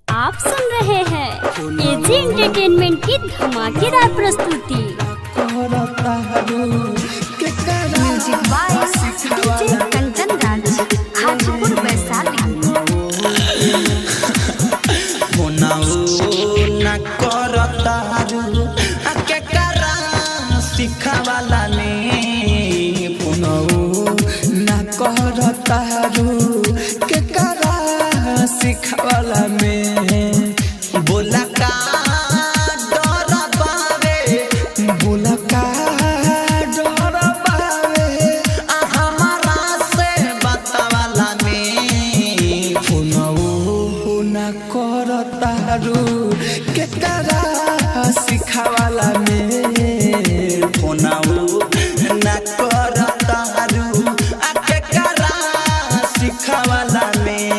आप सुन रहे हैं एजी एंटरटेनमेंट की धमाकेदार प्रस्तुति। Music by DJ Kanchan Raj, Hajipur Vaishali. सिखावाला ने ना करतारू के करा सिखावाला में बोला का डर बावे बोला का डर बावे हमारा से बतावाला में फोनऊ ना करतारू के करा सिखावाला में फोनऊ ना करतारू के करा सिखावाला में।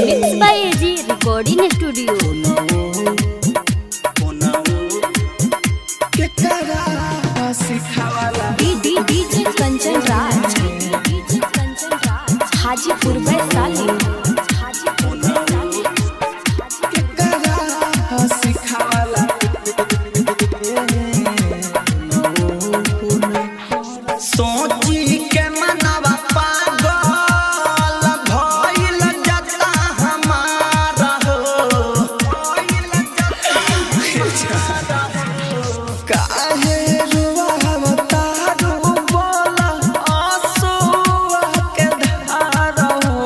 Mix by AG recording studio. DJ Kanchan Raj, Hajipur Vaishali. सोची के मनवा पागल भइल जाता हमारा हो काहे रुवावता रू बोला आंसुआ के धार हो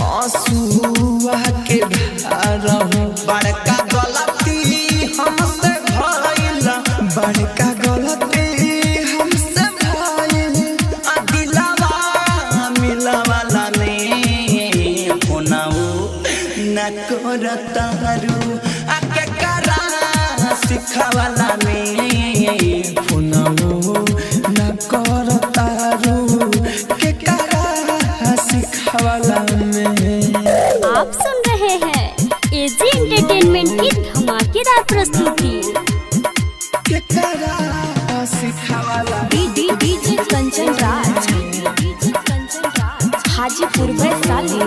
आंसुआ के धार हो। बड़का गलती हमसे भइल बड़का गलती करतारू आके करा सिखावाला में फोनऊ ना करतारू के करा सिखावाला में। आप सुन रहे हैं एजी एंटरटेनमेंट की धमाकेदार प्रस्तुति। के करा सिखावाला डीजे कंचन राज, हाजीपुर वैशाली।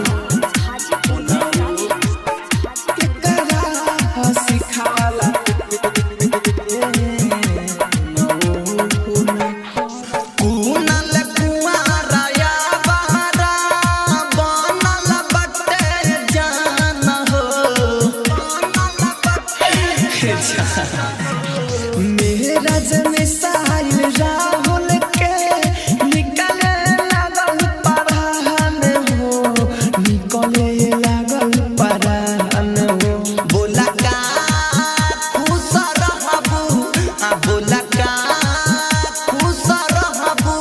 मेरा जमिसाइल राहुल के निकले लागल परान हो निकले लागल परान हो। बोला का खुश रहबू बोला का खुश रहबू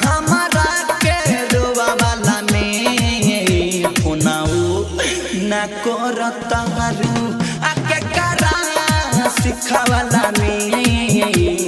हमारा के रोवावाला में फोनऊ ना करतारू आके करा सिखावाला में